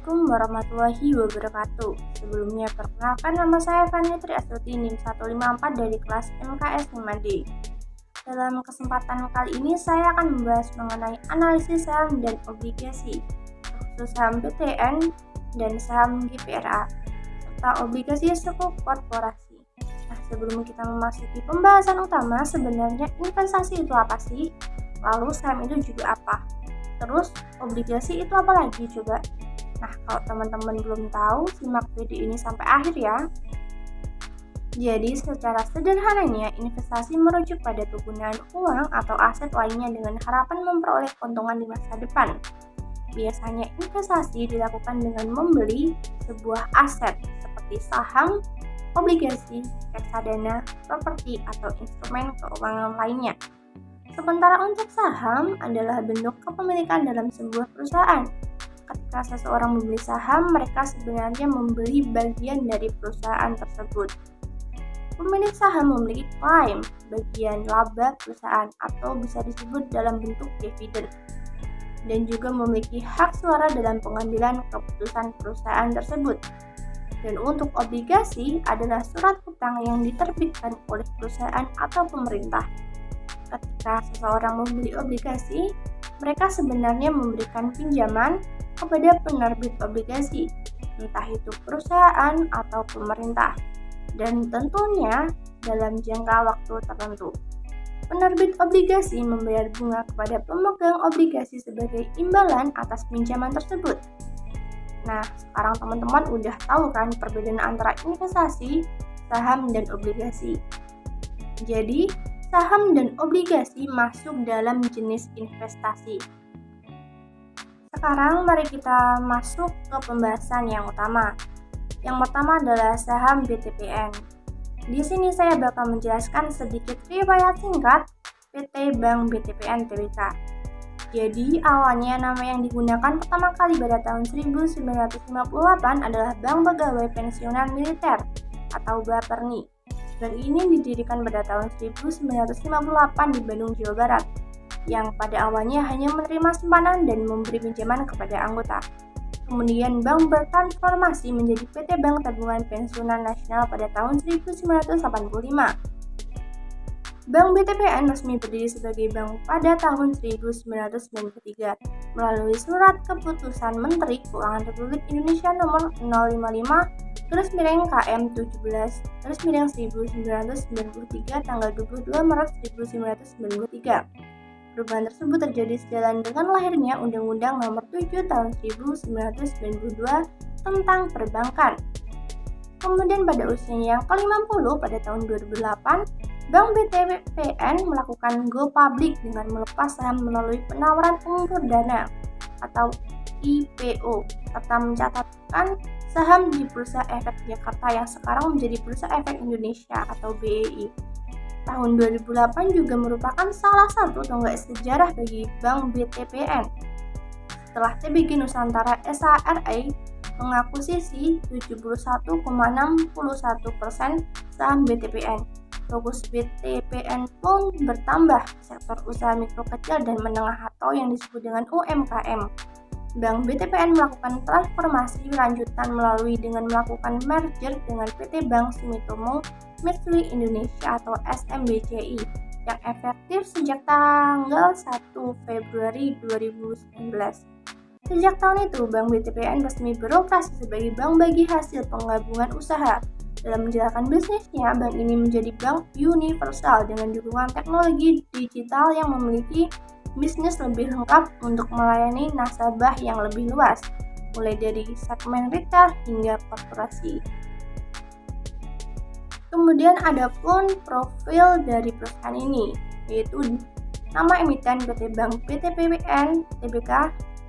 Assalamualaikum warahmatullahi wabarakatuh. Sebelumnya perkenalkan, nama saya Vanitri Astuti NIM 154 dari kelas MKS 5D. Dalam kesempatan kali ini saya akan membahas mengenai analisis saham dan obligasi, khusus saham BTN dan saham GPRA, serta obligasi suku korporasi. Nah, sebelum kita memasuki pembahasan utama, sebenarnya investasi itu apa sih? Lalu saham itu juga apa? Terus obligasi itu apa lagi coba? Nah, kalau teman-teman belum tahu, simak video ini sampai akhir ya. Jadi secara sederhananya, investasi merujuk pada penggunaan uang atau aset lainnya dengan harapan memperoleh keuntungan di masa depan. Biasanya investasi dilakukan dengan membeli sebuah aset seperti saham, obligasi, reksadana, properti, atau instrumen keuangan lainnya. Sementara untuk saham adalah bentuk kepemilikan dalam sebuah perusahaan. Ketika seseorang membeli saham, mereka sebenarnya membeli bagian dari perusahaan tersebut. Pemilik saham memiliki klaim bagian laba perusahaan atau bisa disebut dalam bentuk dividen, dan juga memiliki hak suara dalam pengambilan keputusan perusahaan tersebut. Dan untuk obligasi adalah surat hutang yang diterbitkan oleh perusahaan atau pemerintah. Ketika seseorang membeli obligasi, mereka sebenarnya memberikan pinjaman kepada penerbit obligasi, entah itu perusahaan atau pemerintah, dan tentunya dalam jangka waktu tertentu. Penerbit obligasi membayar bunga kepada pemegang obligasi sebagai imbalan atas pinjaman tersebut. Nah, sekarang teman-teman udah tahu kan perbedaan antara investasi, saham, dan obligasi. Jadi, saham dan obligasi masuk dalam jenis investasi. Sekarang mari kita masuk ke pembahasan yang utama. Yang pertama adalah saham BTPN. Di sini saya bakal menjelaskan sedikit riwayat singkat PT Bank BTPN Tbk. Jadi awalnya nama yang digunakan pertama kali pada tahun 1958 adalah Bank Pegawai Pensiunan Militer atau BAPERNI. Bank ini didirikan pada tahun 1958 di Bandung, Jawa Barat, yang pada awalnya hanya menerima simpanan dan memberi pinjaman kepada anggota. Kemudian bank bertransformasi menjadi PT Bank Tabungan Pensiunan Nasional pada tahun 1985. Bank BTPN resmi berdiri sebagai bank pada tahun 1993 melalui Surat Keputusan Menteri Keuangan Republik Indonesia Nomor 055/KM17/1993 tanggal 22 Maret 1993. Perubahan tersebut terjadi sejalan dengan lahirnya Undang-Undang Nomor 7 Tahun 1992 tentang perbankan. Kemudian pada usianya yang ke-50 pada tahun 2008, Bank BTPN melakukan go public dengan melepas saham melalui penawaran umum perdana atau IPO, serta mencatatkan saham di Bursa Efek Jakarta yang sekarang menjadi Bursa Efek Indonesia atau BEI. Tahun 2008 juga merupakan salah satu tonggak sejarah bagi Bank BTPN. Setelah TBG Nusantara SA.RA mengakuisisi 71,61% saham BTPN, fokus BTPN pun bertambah sektor usaha mikro kecil dan menengah atau yang disebut dengan UMKM. Bank BTPN melakukan transformasi lanjutan melalui dengan melakukan merger dengan PT Bank Sumitomo Mitsui Indonesia atau SMBCI yang efektif sejak tanggal 1 Februari 2019. Sejak tahun itu, Bank BTPN resmi beroperasi sebagai bank bagi hasil penggabungan usaha. Dalam menjalankan bisnisnya, bank ini menjadi bank universal dengan dukungan teknologi digital yang memiliki bisnis lebih lengkap untuk melayani nasabah yang lebih luas, mulai dari segmen retail hingga korporasi. Kemudian ada pun profil dari perusahaan ini, yaitu nama emiten PT Bank BTPN Tbk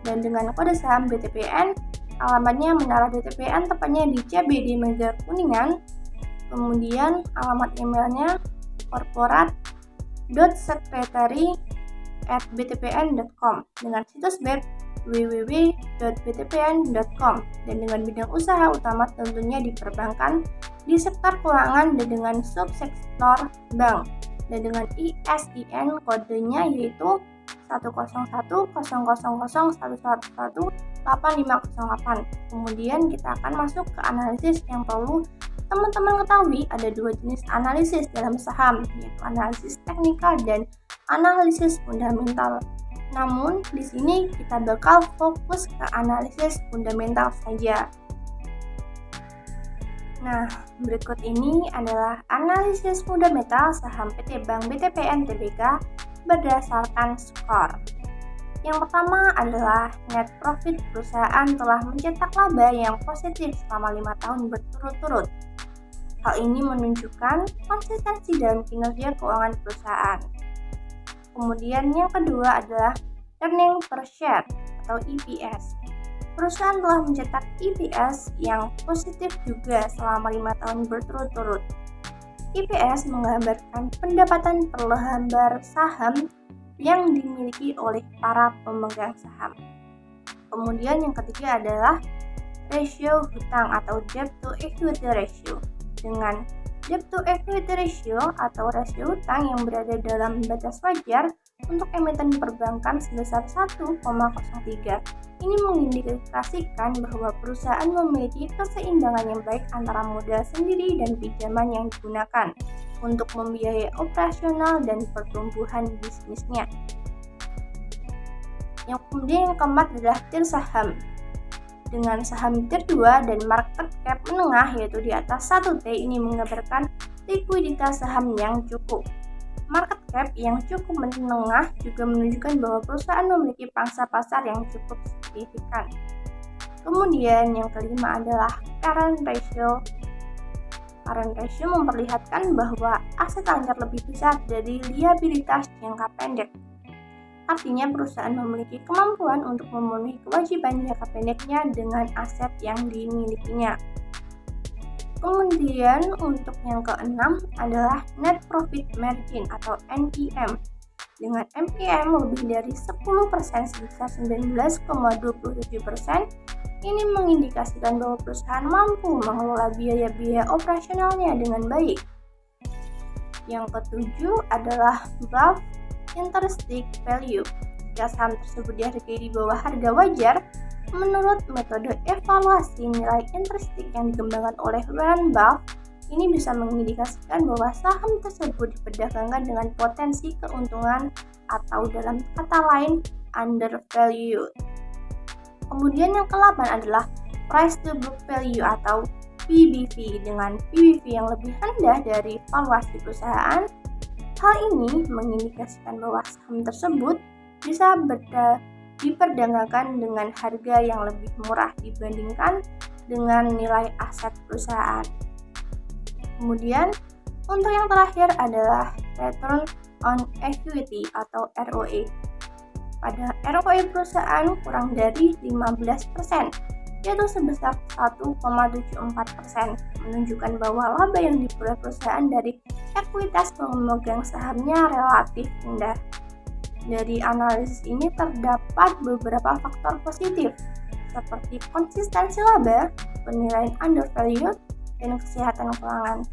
dan dengan kode saham BTPN. Alamatnya Menara BTPN, tepatnya di CBD Mega Kuningan. Kemudian alamat emailnya corporate.secretary@btpn.com dengan situs web www.btpn.com dan dengan bidang usaha utama tentunya di perbankan, di sektor keuangan dan dengan subsektor bank, dan dengan ISIN kodenya yaitu 10100111858. Kemudian kita akan masuk ke analisis yang perlu teman-teman ketahui. Ada dua jenis analisis dalam saham, yaitu analisis teknikal dan analisis fundamental. Namun di sini kita bakal fokus ke analisis fundamental saja. Nah, berikut ini adalah analisis fundamental saham PT Bank BTPN Tbk berdasarkan skor. Yang pertama adalah net profit perusahaan telah mencetak laba yang positif selama 5 tahun berturut-turut. Hal ini menunjukkan konsistensi dalam kinerja keuangan perusahaan. Kemudian yang kedua adalah earning per share atau EPS. Perusahaan telah mencetak EPS yang positif juga selama 5 tahun berturut-turut. EPS menggambarkan pendapatan per lembar saham yang dimiliki oleh para pemegang saham. Kemudian yang ketiga adalah rasio hutang atau debt to equity ratio. Dengan debt to equity ratio atau rasio hutang yang berada dalam batas wajar untuk emiten perbankan sebesar 1,03. Ini mengindikasikan bahwa perusahaan memiliki keseimbangan yang baik antara modal sendiri dan pinjaman yang digunakan untuk membiayai operasional dan pertumbuhan bisnisnya. Yang kemudian yang keempat adalah tier saham. Dengan saham tier 2 dan market cap menengah yaitu di atas 1T, ini menggambarkan likuiditas saham yang cukup. Market cap yang cukup menengah juga menunjukkan bahwa perusahaan memiliki pangsa pasar yang cukup signifikan. Kemudian yang kelima adalah current ratio. Current ratio memperlihatkan bahwa aset lancar lebih besar dari liabilitas jangka pendek. Artinya perusahaan memiliki kemampuan untuk memenuhi kewajiban jangka pendeknya dengan aset yang dimilikinya. Kemudian untuk yang keenam adalah net profit margin atau NPM. Dengan NPM lebih dari 10% sebesar 19,27%, ini mengindikasikan bahwa perusahaan mampu mengelola biaya-biaya operasionalnya dengan baik. Yang ketujuh adalah BAV intrinsic value. Jika saham tersebut dihargai di bawah harga wajar, menurut metode evaluasi nilai intrinsik yang dikembangkan oleh Warren Buffett, ini bisa mengindikasikan bahwa saham tersebut diperdagangkan dengan potensi keuntungan atau dalam kata lain undervalued. Kemudian yang ke-8 adalah price to book value atau PBV. Dengan PBV yang lebih rendah dari valuasi perusahaan, hal ini mengindikasikan bahwa saham tersebut bisa diperdagangkan dengan harga yang lebih murah dibandingkan dengan nilai aset perusahaan. Kemudian untuk yang terakhir adalah return on equity atau ROE. Pada ROE perusahaan kurang dari 15%, yaitu sebesar 1,74%, menunjukkan bahwa laba yang diperoleh perusahaan dari ekuitas pemegang sahamnya relatif rendah. Dari analisis ini terdapat beberapa faktor positif, seperti konsistensi laba, penilaian undervalued, dan kesehatan keuangan.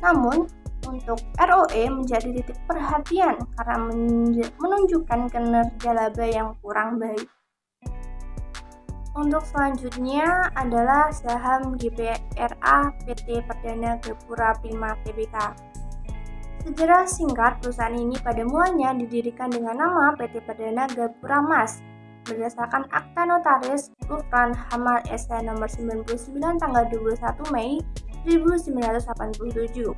Namun, untuk ROE menjadi titik perhatian karena menunjukkan kinerja laba yang kurang baik. Untuk selanjutnya adalah saham GPRA PT Perdana Gapura Prima Tbk. Sejarah singkat perusahaan ini pada mulanya didirikan dengan nama PT Perdana Gapura Mas berdasarkan Akta Notaris Gufran Hamal SH nomor 99 tanggal 21 Mei 1987.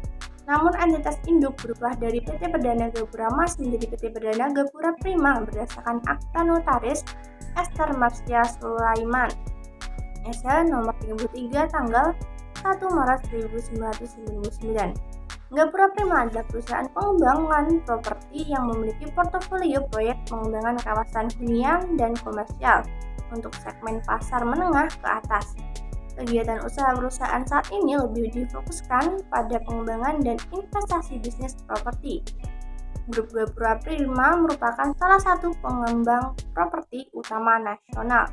Namun entitas induk berubah dari PT Perdana Gapura Mas menjadi PT Perdana Gapura Prima berdasarkan Akta Notaris Esther Marsya Sulaiman SH nomor 33 tanggal 1 Maret 1999. Gapura Prima adalah perusahaan pengembangan properti yang memiliki portofolio proyek pengembangan kawasan hunian dan komersial untuk segmen pasar menengah ke atas. Kegiatan usaha perusahaan saat ini lebih difokuskan pada pengembangan dan investasi bisnis properti. Grup Gapura Prima merupakan salah satu pengembang properti utama nasional.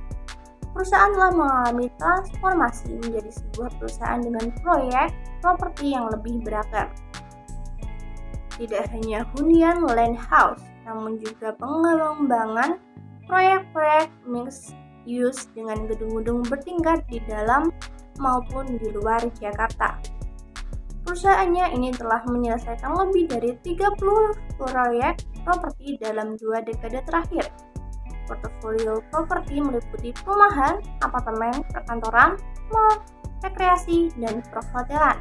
Perusahaan telah mengalami transformasi menjadi sebuah perusahaan dengan proyek properti yang lebih beragam. Tidak hanya hunian land house, namun juga pengembangan proyek-proyek mixed use dengan gedung-gedung bertingkat di dalam maupun di luar Jakarta. Perusahaannya ini telah menyelesaikan lebih dari 30 proyek properti dalam 2 dekade terakhir. Portofolio properti meliputi perumahan, apartemen, perkantoran, mall, rekreasi, dan perhotelan.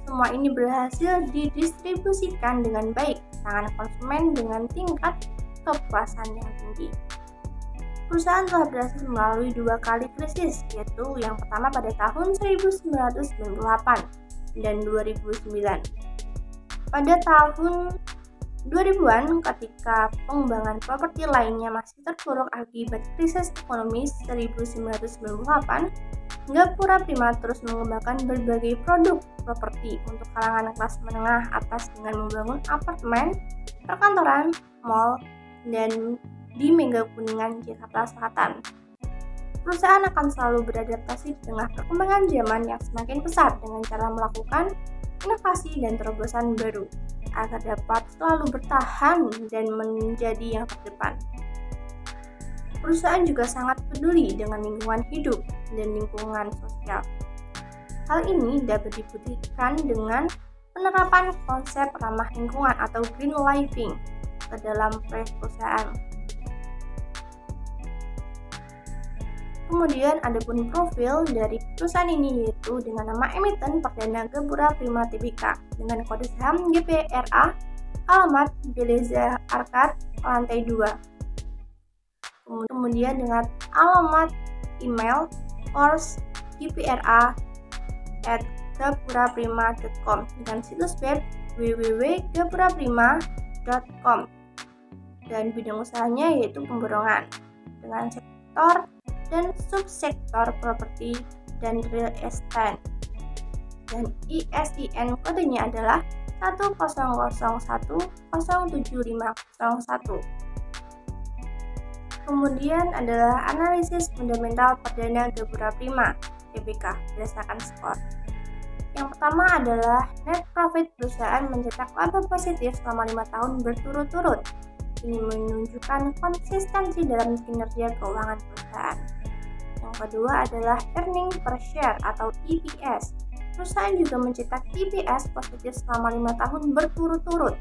Semua ini berhasil didistribusikan dengan baik ke tangan konsumen dengan tingkat kepuasan yang tinggi. Perusahaan telah berhasil melalui 2 kali krisis, yaitu yang pertama pada tahun 1998 dan 2009. Pada tahun 2000-an, ketika pengembangan properti lainnya masih terpuruk akibat krisis ekonomi 1998, Gapura Prima terus mengembangkan berbagai produk properti untuk kalangan kelas menengah atas dengan membangun apartemen, perkantoran, mall, dan di Mega Kuningan, Jakarta Selatan. Perusahaan akan selalu beradaptasi di tengah perkembangan zaman yang semakin pesat dengan cara melakukan inovasi dan terobosan baru agar dapat selalu bertahan dan menjadi yang terdepan. Perusahaan juga sangat peduli dengan lingkungan hidup dan lingkungan sosial. Hal ini dapat dibuktikan dengan penerapan konsep ramah lingkungan atau green living ke dalam proyek perusahaan. Kemudian adapun profil dari perusahaan ini yaitu dengan nama emiten perdana Gapura Prima Tbk dengan kode saham GPRA, alamat Beleza Arcade, lantai 2. Kemudian dengan alamat email gpra@gapuraprima.com dengan situs web www.gapuraprima.com dan bidang usahanya yaitu pemborongan dengan sektor dan subsektor properti dan real estate, dan ISIN kodenya adalah 100107501. Kemudian adalah analisis fundamental perdana Gapura Prima Tbk berdasarkan skor. Yang pertama adalah net profit perusahaan mencetak laba positif selama 5 tahun berturut-turut. Ini menunjukkan konsistensi dalam kinerja keuangan perusahaan. Yang kedua adalah earning per share atau EPS. Perusahaan juga mencetak EPS positif selama 5 tahun berturut-turut.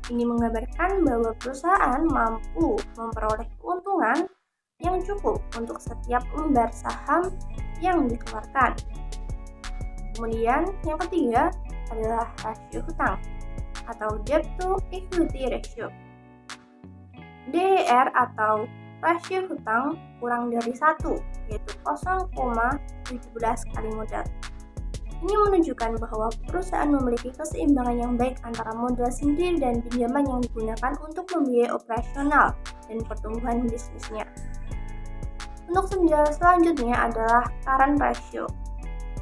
Ini menggambarkan bahwa perusahaan mampu memperoleh keuntungan yang cukup untuk setiap lembar saham yang dikeluarkan. Kemudian yang ketiga adalah rasio hutang atau debt to equity ratio. DER atau rasio hutang kurang dari 1, yaitu 0,17 kali modal. Ini menunjukkan bahwa perusahaan memiliki keseimbangan yang baik antara modal sendiri dan pinjaman yang digunakan untuk membiayai operasional dan pertumbuhan bisnisnya. Untuk selanjutnya adalah current ratio.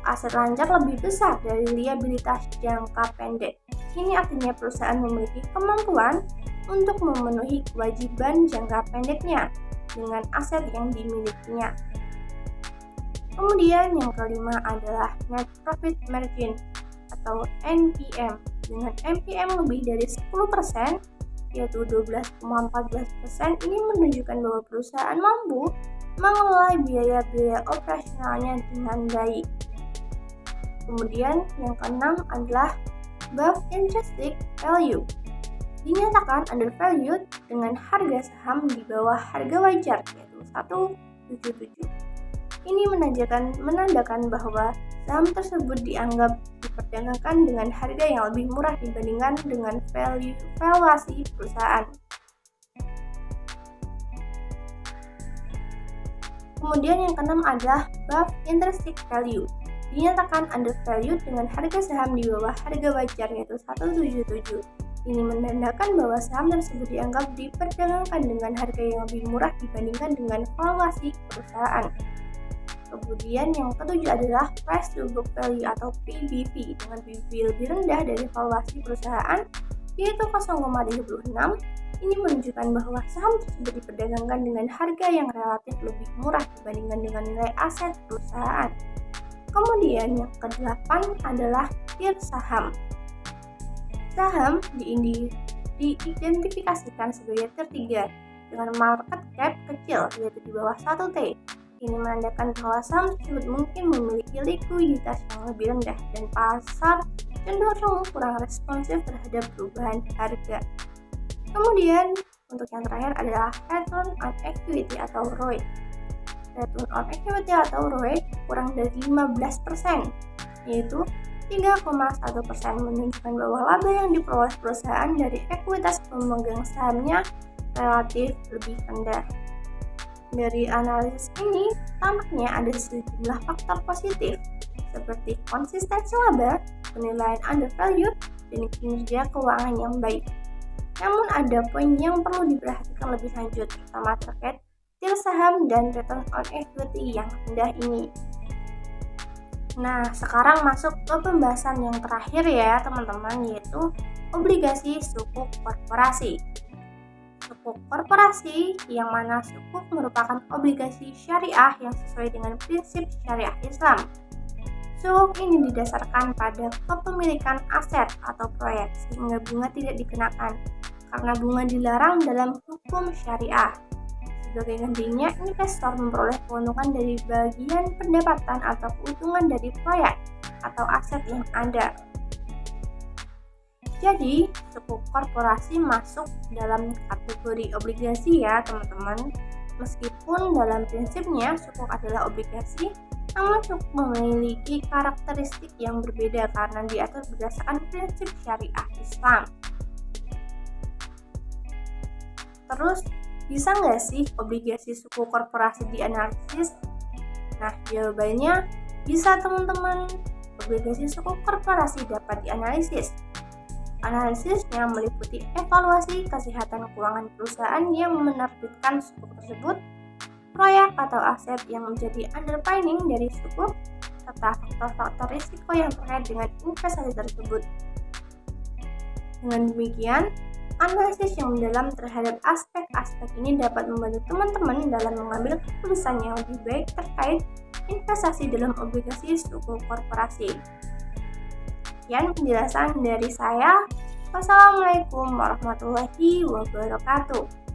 Aset lancar lebih besar dari liabilitas jangka pendek. Ini artinya perusahaan memiliki kemampuan untuk memenuhi kewajiban jangka pendeknya dengan aset yang dimilikinya. Kemudian yang kelima adalah net profit margin atau NPM. Dengan NPM lebih dari 10%, yaitu 12,14%, ini menunjukkan bahwa perusahaan mampu mengelola biaya-biaya operasionalnya dengan baik. Kemudian yang keenam adalah above intrinsic value. Dinyatakan undervalued dengan harga saham di bawah harga wajar, yaitu 177. Ini menandakan bahwa saham tersebut dianggap diperdagangkan dengan harga yang lebih murah dibandingkan dengan valuasi perusahaan. Kemudian yang keenam adalah above intrinsic value. Dinyatakan undervalued dengan harga saham di bawah harga wajar, yaitu 177. Ini menandakan bahwa saham tersebut dianggap diperdagangkan dengan harga yang lebih murah dibandingkan dengan valuasi perusahaan. Kemudian yang ketujuh adalah price to book value atau PBV dengan PBV lebih rendah dari valuasi perusahaan, yaitu 0,36. Ini menunjukkan bahwa saham tersebut diperdagangkan dengan harga yang relatif lebih murah dibandingkan dengan nilai aset perusahaan. Kemudian yang kedelapan adalah tier saham. Saham diidentifikasikan sebagai tier 3 dengan market cap kecil yaitu di bawah 1 T. Ini menandakan bahwa saham tersebut mungkin memiliki likuiditas yang lebih rendah dan pasar cenderung kurang responsif terhadap perubahan harga. Kemudian untuk yang terakhir adalah return on equity atau ROE. Return on equity atau ROE kurang dari 15%, yaitu 3,1%, menunjukkan bahwa laba yang diperoleh perusahaan dari ekuitas pemegang sahamnya relatif lebih rendah. Dari analisis ini, tampaknya ada sejumlah faktor positif seperti konsistensi laba, penilaian undervalued, dan kinerja keuangan yang baik. Namun ada poin yang perlu diperhatikan lebih lanjut, terutama terkait tier saham dan return on equity yang rendah ini. Nah, sekarang masuk ke pembahasan yang terakhir ya teman-teman, yaitu obligasi sukuk korporasi. Sukuk korporasi, yang mana sukuk merupakan obligasi syariah yang sesuai dengan prinsip syariah Islam. Sukuk ini didasarkan pada kepemilikan aset atau proyek, sehingga bunga tidak dikenakan, karena bunga dilarang dalam hukum syariah. Sebagai gantinya, investor memperoleh keuntungan dari bagian pendapatan atau keuntungan dari proyek atau aset yang ada. Jadi, sukuk korporasi masuk dalam kategori obligasi ya teman-teman. Meskipun dalam prinsipnya sukuk adalah obligasi, namun sukuk memiliki karakteristik yang berbeda karena diatur berdasarkan prinsip syariah Islam. Terus, bisa nggak sih obligasi suku korporasi dianalisis? Nah, jawabannya bisa teman-teman. Obligasi suku korporasi dapat dianalisis. Analisisnya meliputi evaluasi kesehatan keuangan perusahaan yang menerbitkan sukuk tersebut, proyek atau aset yang menjadi underpinning dari sukuk, serta faktor-faktor risiko yang terkait dengan investasi tersebut. Dengan demikian, analisis yang mendalam terhadap aspek-aspek ini dapat membantu teman-teman dalam mengambil keputusan yang lebih baik terkait investasi dalam obligasi sukuk korporasi. Sekian penjelasan dari saya. Wassalamualaikum warahmatullahi wabarakatuh.